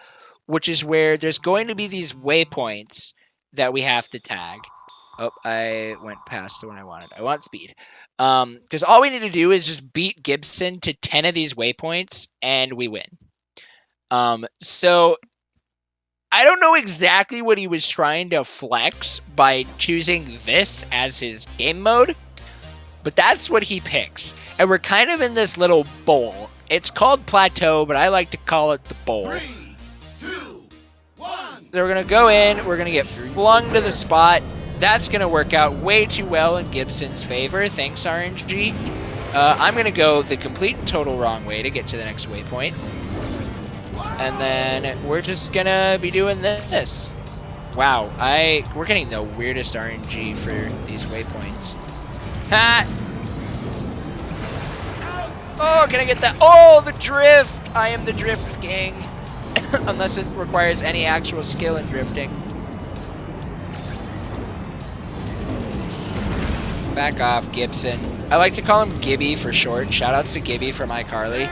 which is where there's going to be these waypoints that we have to tag. Oh, I went past the one I wanted. I want speed. Because all we need to do is just beat Gibson to 10 of these waypoints, and we win. So I don't know exactly what he was trying to flex by choosing this as his game mode, but that's what he picks. And we're kind of in this little bowl. It's called Plateau, but I like to call it the bowl. 3, 2, 1. So we're going to go in, we're going to get flung to the spot. That's going to work out way too well in Gibson's favor. Thanks, RNG. I'm going to go the complete and total wrong way to get to the next waypoint. And then we're just going to be doing this. Wow, we're getting the weirdest RNG for these waypoints. Ha! Oh, can I get that? Oh, the drift! I am the drift king. Unless it requires any actual skill in drifting. Back off, Gibson. I like to call him Gibby for short. Shoutouts to Gibby from iCarly.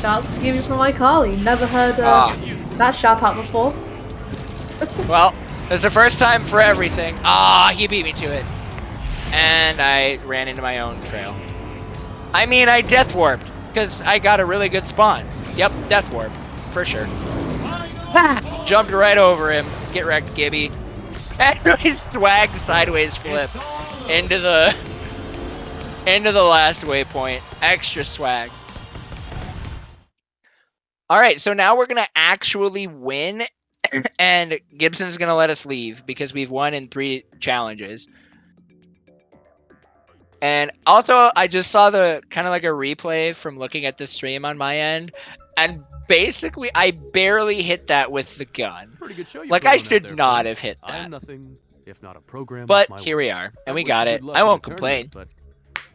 Shouts to Gibby from iCarly. Never heard that shout out before. Well, it's the first time for everything. He beat me to it. And I ran into my own trail. I mean, I death warped, because I got a really good spawn. Yep, death warp, for sure. Jumped right over him. Get wrecked, Gibby. And we swag sideways flip into the last waypoint. Extra swag. Alright, so now we're going to actually win, and Gibson's going to let us leave, because we've won in 3 challenges. And also, I just saw the kind of like a replay from looking at the stream on my end, and basically, I barely hit that with the gun. Pretty good show you Like, put I on out should there, not friend. have hit I'm that. nothing if not a program. But of my here work. we are, and I we wish got you it. good luck I in won't the complain. tournament,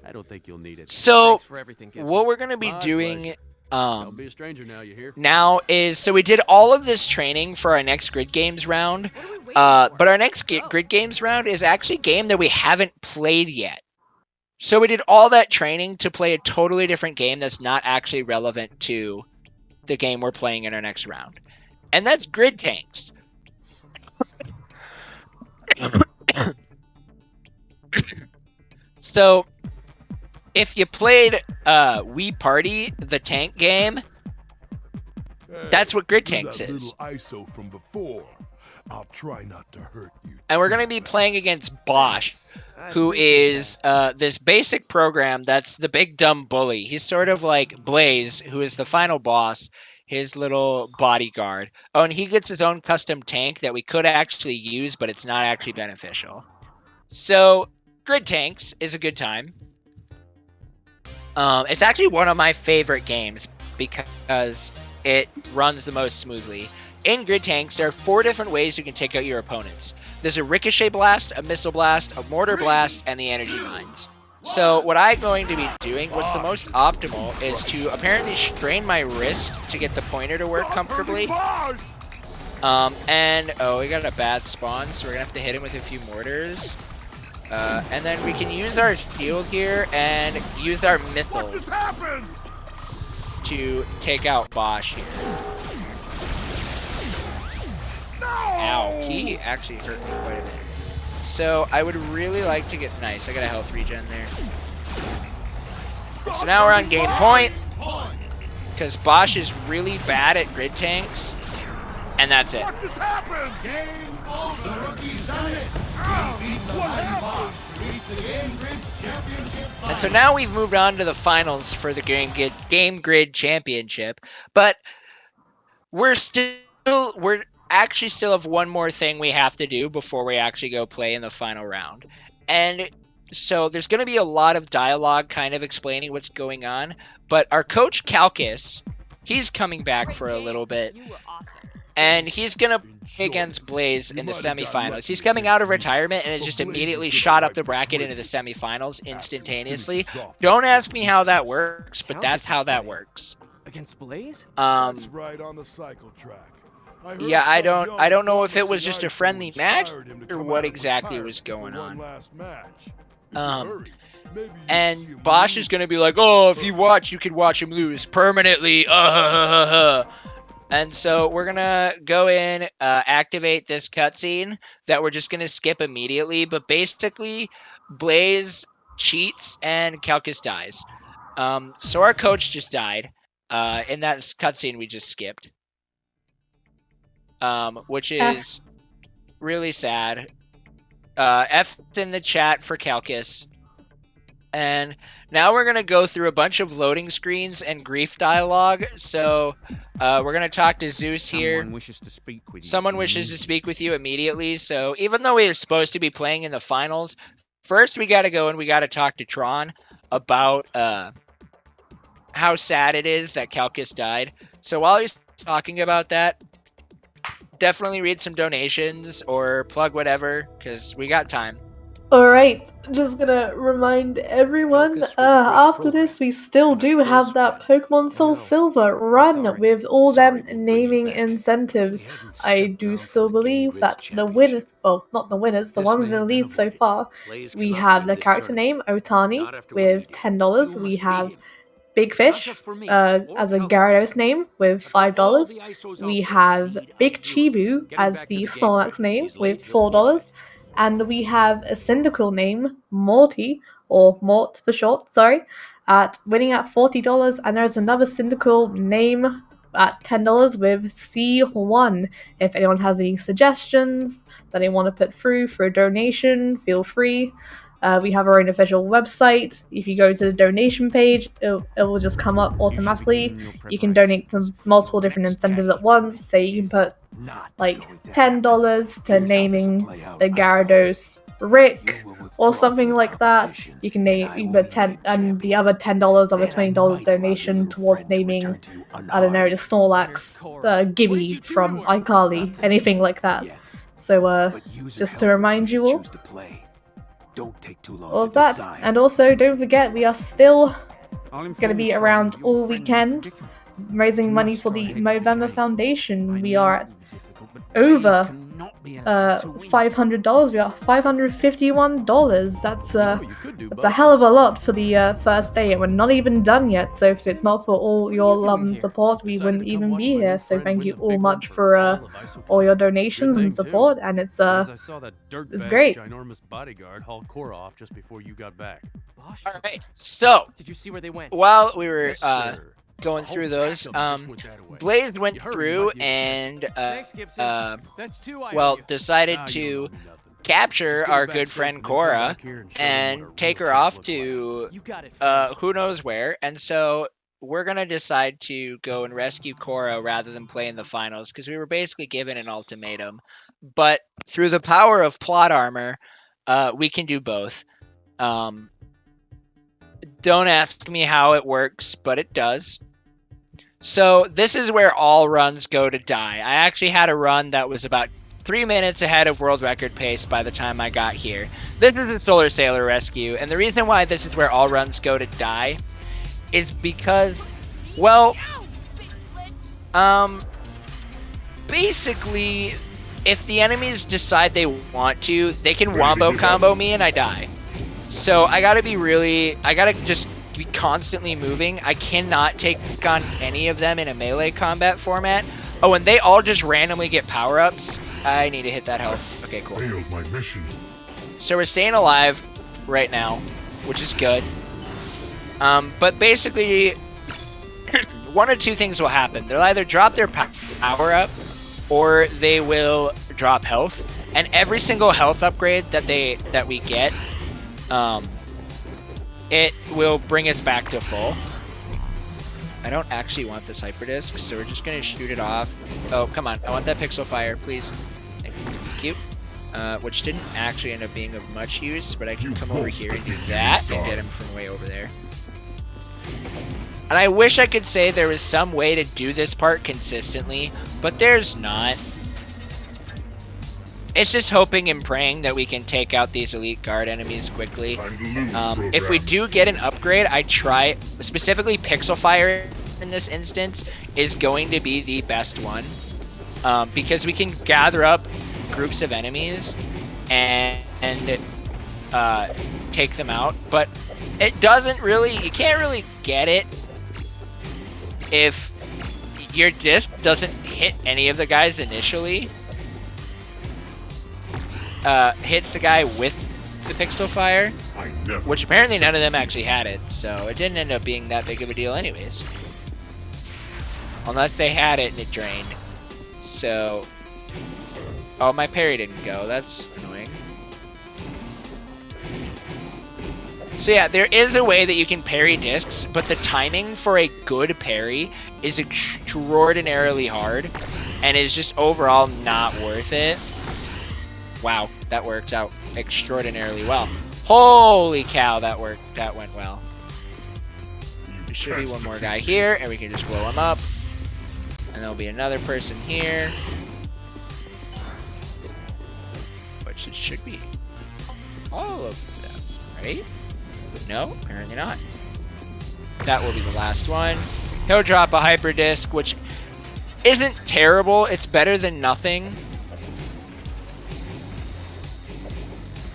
I don't think you'll need it. So Thanks for everything, Gibson. what we're gonna be My doing pleasure. Don't be a stranger now, you hear? now is, so we did all of this training for our next Grid Games round, What are we waiting for? but our next Go. Grid Games round is actually a game that we haven't played yet. So we did all that training to play a totally different game that's not actually relevant to the game we're playing in our next round. And that's Grid Tanks. So if you played Wii Party, the tank game, that's what Grid Tanks That is. little ISO from before. I'll try not to hurt you. And we're going to be playing against Bosch, who is this basic program that's the big dumb bully. He's sort of like Blaze, who is the final boss, his little bodyguard. Oh, and he gets his own custom tank that we could actually use, but it's not actually beneficial. So, Grid Tanks is a good time. It's actually one of my favorite games because it runs the most smoothly. In Grid Tanks, there are 4 different ways you can take out your opponents. There's a Ricochet Blast, a Missile Blast, a Mortar Blast, and the Energy Mines. So what I'm going to be doing, what's the most optimal, is to apparently strain my wrist to get the pointer to work comfortably. And, oh, we got a bad spawn, so we're going to have to hit him with a few mortars. And then we can use our shield here and use our missiles to take out Bosch here. Ow, he actually hurt me quite a bit. So I would really like to get, nice, I got a health regen there. So now we're on game point, because Bosch is really bad at Grid Tanks, and that's it. What just happened? Game over. Rookie's done it. What happened? And so now we've moved on to the finals for the Game Grid Championship, but we're actually still have one more thing we have to do before we actually go play in the final round. And so there's going to be a lot of dialogue kind of explaining what's going on, but our coach Calcus, he's coming back for a little bit, You were awesome. and he's going to play against Blaze in the semifinals. He's coming out of retirement and has just immediately shot up the bracket into the semifinals instantaneously. Don't ask me how that works, but that's how that works. Against Blaze? That's right on the cycle track. Yeah, I don't know if it was just a friendly match or what exactly was going on. And Bosch is gonna be like, oh, if you watch, you can watch him lose permanently. And so we're gonna go in, activate this cutscene that we're just gonna skip immediately. But basically, Blaze cheats and Calcus dies. So our coach just died in that cutscene we just skipped. Which is really sad. F in the chat for Calcus. And now we're going to go through a bunch of loading screens and grief dialogue. So we're going to talk to Zeus here. Someone wishes to speak with you. Someone wishes to speak with you immediately. So even though we are supposed to be playing in the finals, first we got to go and we got to talk to Tron about how sad it is that Calcus died. So while he's talking about that, definitely read some donations or plug whatever, because we got time. Alright, just gonna remind everyone, after this we still do have that Pokemon Soul Silver run with all them naming incentives. I do still believe that the winner, well, not the winners, the ones in the lead so far, we have the character name, Otani, with $10, we have Big Fish as a Gyarados name with $5. We have Big Chibu as the Snorlax name with $4. And we have a Cyndaquil name, Morty, or Mort for short, sorry, winning at $40. And there's another Cyndaquil name at $10 with C1. If anyone has any suggestions that they want to put through for a donation, feel free. We have our own official website. If you go to the donation page, it will just come up automatically. You can donate to multiple different incentives at once. Say you can put like $10 to naming the Gyarados Rick or something like that. You can put 10, and the other $10 of a $20 donation towards naming, I don't know, the Snorlax, Gibby from iCarly, anything like that. So just to remind you all, Don't take too long all of that. And also, don't forget, we are still going to be around all weekend raising money for the Movember Foundation. We are at over $500. We are $551. That's a hell of a lot for the first day, and we're not even done yet. So if it's not for all your love and support, we wouldn't even be here. So thank you all much for all your donations and support, and it's great. Ginormous bodyguard haul Cora off just before you got back. All right. So Did you see where they went? while we were Yes, sir. going through those, Welcome, just went that way. Blaze went You heard through what you- and Thanks, Gibson. That's two I owe well you. decided Now you to don't owe me nothing. capture Just get our her back good safe friend and then come Cora back here and show me what and a take real her champ off looks like. to You got it. who knows where. And so we're gonna decide to go and rescue Cora rather than play in the finals because we were basically given an ultimatum. But through the power of plot armor, we can do both. Don't ask me how it works, but it does. So this is where all runs go to die. I actually had a run that was about 3 minutes ahead of world record pace by the time I got here. This is a Solar Sailor rescue, and the reason why this is where all runs go to die is because, well, basically, if the enemies decide they want to, they can wombo combo me and I die. So I gotta just be constantly moving. I cannot take on any of them in a melee combat format. Oh, and they all just randomly get power-ups. I need to hit that health. Okay, cool. Failed my mission. So we're staying alive right now, which is good. But basically, one or two things will happen. They'll either drop their power-up, or they will drop health. And every single health upgrade that we get, it will bring us back to full. I don't actually want this hyperdisc, so we're just gonna shoot it off. Oh, come on! I want that pixel fire, please. Thank you. Which didn't actually end up being of much use, but I can come over here and do that and get him from way over there. And I wish I could say there was some way to do this part consistently, but there's not. It's just hoping and praying that we can take out these elite guard enemies quickly. If we do get an upgrade, I try, specifically Pixel Fire in this instance is going to be the best one. Because we can gather up groups of enemies and take them out. But it doesn't really, you can't really get it if your disc doesn't hit any of the guys initially. Hits the guy with the pixel fire, which apparently none of them actually had it, so it didn't end up being that big of a deal anyways. Unless they had it and it drained. So, oh, my parry didn't go, that's annoying. So yeah, there is a way that you can parry discs, but the timing for a good parry is extraordinarily hard, and is just overall not worth it. Wow, that worked out extraordinarily well. Holy cow, that worked. That went well. There should be one more guy here, and we can just blow him up. And there'll be another person here. Which it should be all of them, right? No, apparently not. That will be the last one. He'll drop a hyper disc, which isn't terrible. It's better than nothing.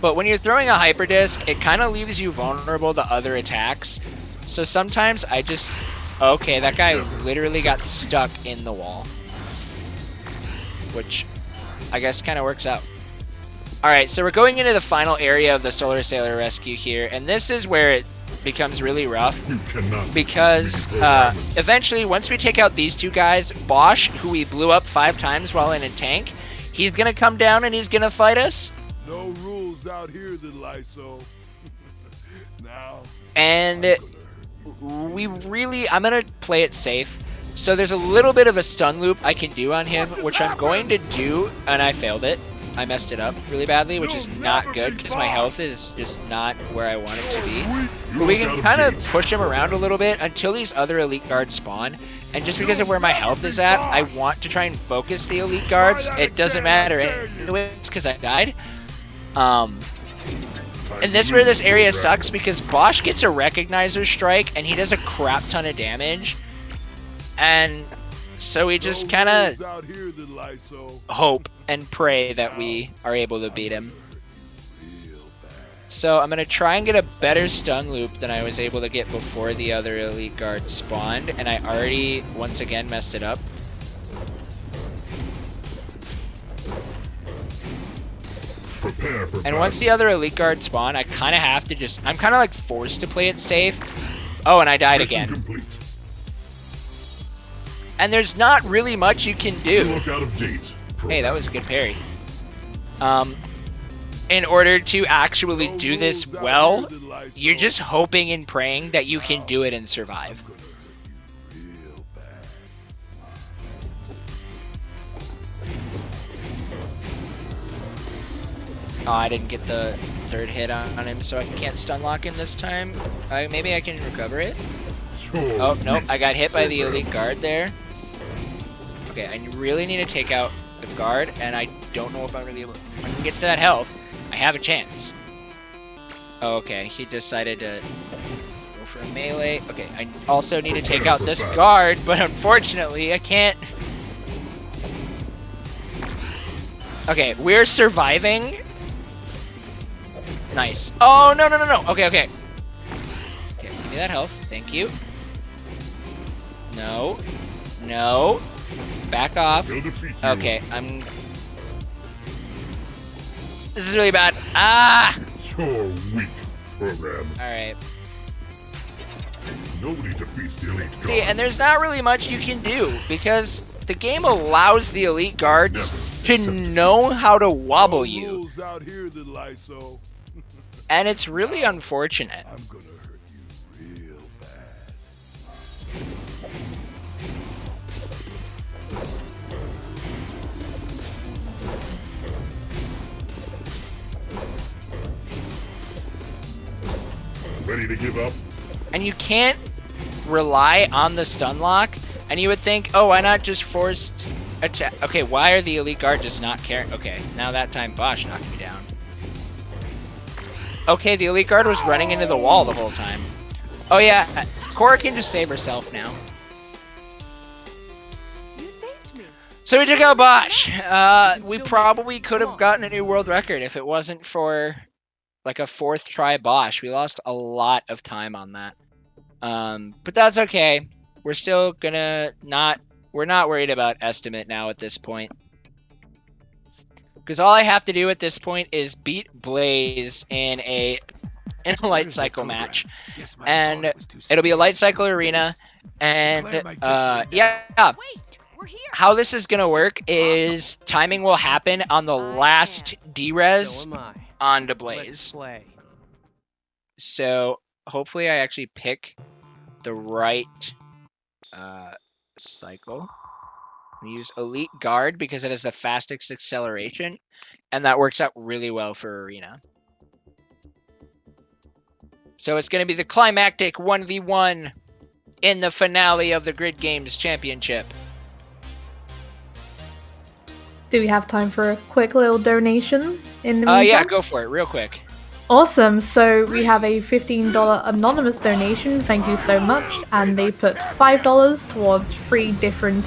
But when you're throwing a hyper disc, it kind of leaves you vulnerable to other attacks. So sometimes I just... Okay, that guy literally got stuck in the wall. Which I guess kind of works out. Alright, so we're going into the final area of the Solar Sailor rescue here. And this is where it becomes really rough. Because eventually, once we take out these two guys, Bosch, who we blew up 5 times while in a tank, he's going to come down and he's going to fight us. No rules out here, little ISO. Now. And I'm gonna play it safe. So there's a little bit of a stun loop I can do on him, which I'm going to do, and I failed it. I messed it up really badly, which is not good because my health is just not where I want it to be. But we can kind of push him around a little bit until these other elite guards spawn. And just because of where my health is at, I want to try and focus the elite guards. It doesn't matter anyways because I died. And this where this area sucks because Bosch gets a recognizer strike and he does a crap ton of damage. And so we just kind of hope and pray that we are able to beat him. So I'm going to try and get a better stun loop than I was able to get before the other elite guard spawned. And I already, once again, messed it up. And once the other elite guard spawn, I kind of have to just, I'm kind of like forced to play it safe. Oh, and I died again. And there's not really much you can do. Hey, that was a good parry. In order to actually do this well, you're just hoping and praying that you can do it and survive. Oh, I didn't get the third hit on him, so I can't stun lock him this time. Maybe I can recover it. Oh, nope, I got hit by the elite guard there. Okay, I really need to take out the guard, and I don't know if I'm really able to. If I can get to that health, I have a chance. Oh, okay, he decided to go for a melee. Okay, I also need to take out this guard, but unfortunately, I can't. Okay, we're surviving. Nice. Oh, no, no, no, no. Okay, okay. Okay, give me that health. Thank you. No. No. Back off. Okay, I'm... This is really bad. Ah! You're weak, program. Alright. Nobody defeats the elite guard. See, and there's not really much you can do, because the game allows the elite guards to know how to wobble you. And it's really unfortunate. I'm gonna hurt you real bad. Ready to give up? And you can't rely on the stun lock. And you would think, oh, why not just force attack? Okay, why are the elite guard just not caring? Okay, now that time Bosch knocked me down. Okay, the elite guard was running into the wall the whole time. Oh yeah, Cora can just save herself now. You saved me. So we took out Bosch. We probably could have gotten a new world record if it wasn't for like a 4th try Bosch. We lost a lot of time on that. But that's okay. We're still gonna we're not worried about estimate now at this point. Because all I have to do at this point is beat Blaze in a light cycle match. And it'll be a light cycle arena. And yeah. Wait, we're here. How this is gonna work is timing will happen on the last D-res So am I. onto Let's Blaze. play. So hopefully I actually pick the right cycle. We use Elite Guard because it has the fastest acceleration, and that works out really well for Arena. So it's going to be the climactic 1v1 in the finale of the Grid Games Championship. Do we have time for a quick little donation in the meantime? Yeah, go for it, real quick. Awesome, so we have a $15 anonymous donation, thank you so much, and they put $5 towards 3 different,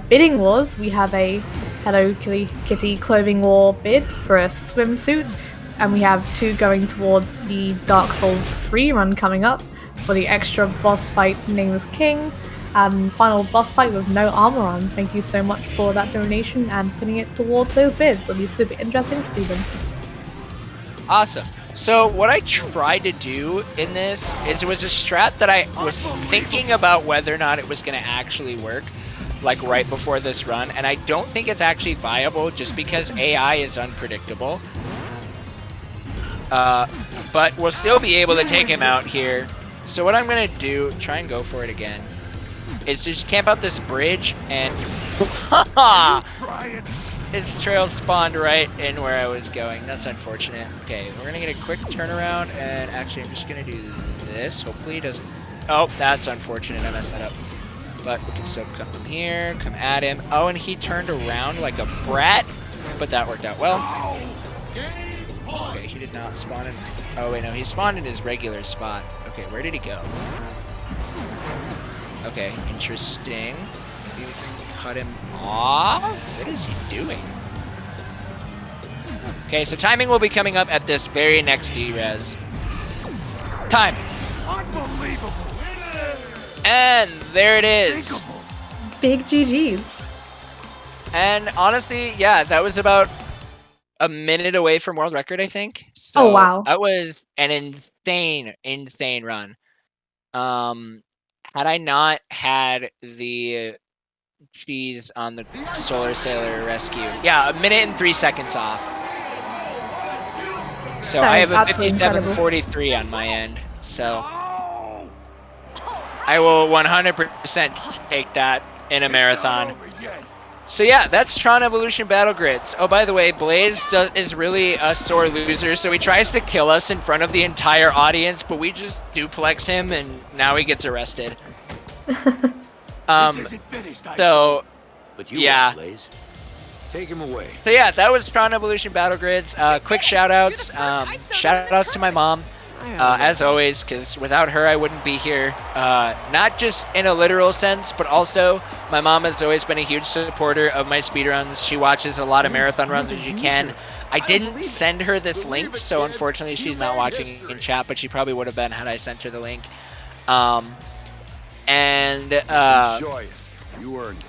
bidding wars. We have a Hello Kitty clothing war bid for a swimsuit, and we have 2 going towards the Dark Souls free run coming up for the extra boss fight Nameless King, and final boss fight with no armor on. Thank you so much for that donation and putting it towards those bids. It'll be super interesting, Steven. Awesome. So what I tried to do in this is it was a strat that I was thinking about whether or not it was going to actually work, like right before this run, and I don't think it's actually viable just because AI is unpredictable. But we'll still be able to take him out here. So what I'm going to do, try and go for it again, is just camp out this bridge and his trail spawned right in where I was going. That's unfortunate. Okay, we're gonna get a quick turnaround, and actually I'm just gonna do this. Hopefully he doesn't. Oh, that's unfortunate. I messed that up. But we can still come here, come at him. Oh, and he turned around like a brat, but that worked out well. did not spawn in. Oh wait, no, he spawned in his regular spot. Okay, where did he go? Okay, interesting. Maybe we can cut him off? What is he doing? Okay, so timing will be coming up at this very next D-Res. Timing. Unbelievable. And there it is. Big GGs. And honestly, yeah, that was about a minute away from world record, I think. So Oh, wow. that was an insane run. Had I not had the cheese on the Solar Sailor rescue, yeah, a minute and 3 seconds off. So That I is have a absolutely incredible. 57.43 on my end. So I will 100% take that in a marathon. So yeah, that's Tron Evolution Battle Grids. Oh, by the way, Blaze is really a sore loser, so he tries to kill us in front of the entire audience, but we just duplex him, and now he gets arrested. So But you yeah. won't, Blaze. Take him away. So yeah, that was Tron Evolution Battle Grids. Quick shout-outs. Shout-outs to my mom, as always, because without her I wouldn't be here. Not just in a literal sense, but also my mom has always been a huge supporter of my speedruns. She watches a lot of marathon runs as she can. I didn't send her this link, so unfortunately she's not watching in chat, but she probably would have been had I sent her the link. Enjoy it. You earned it.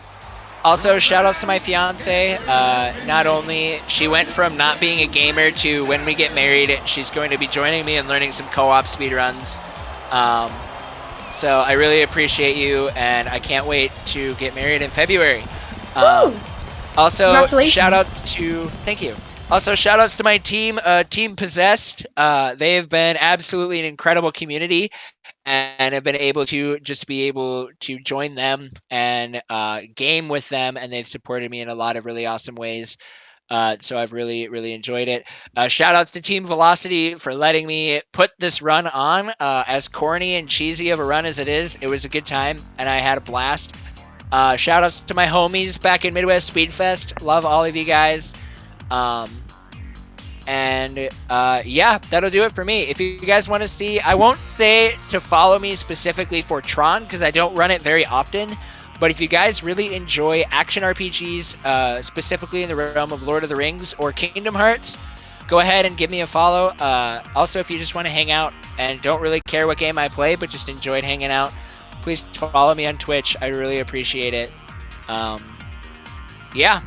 Also, shoutouts to my fiance. Not only she went from not being a gamer to when we get married, she's going to be joining me and learning some co-op speedruns. So I really appreciate you, and I can't wait to get married in February. Also, shoutouts to thank you. Also, shoutouts to my team, Team Possessed. They have been absolutely an incredible community, and have been able to join them and game with them, and they've supported me in a lot of really awesome ways. So I've really enjoyed it. Shout outs to Team Velocity for letting me put this run on. As corny and cheesy of a run as it is, it was a good time, and I had a blast. Shout outs to my homies back in Midwest Speedfest. Love all of you guys. Yeah, that'll do it for me. If you guys want to see, I won't say to follow me specifically for Tron because I don't run it very often, but if you guys really enjoy action RPGs, specifically in the realm of Lord of the Rings or Kingdom Hearts, go ahead and give me a follow. Also, if you just want to hang out and don't really care what game I play, but just enjoyed hanging out, please follow me on Twitch. I really appreciate it. Yeah.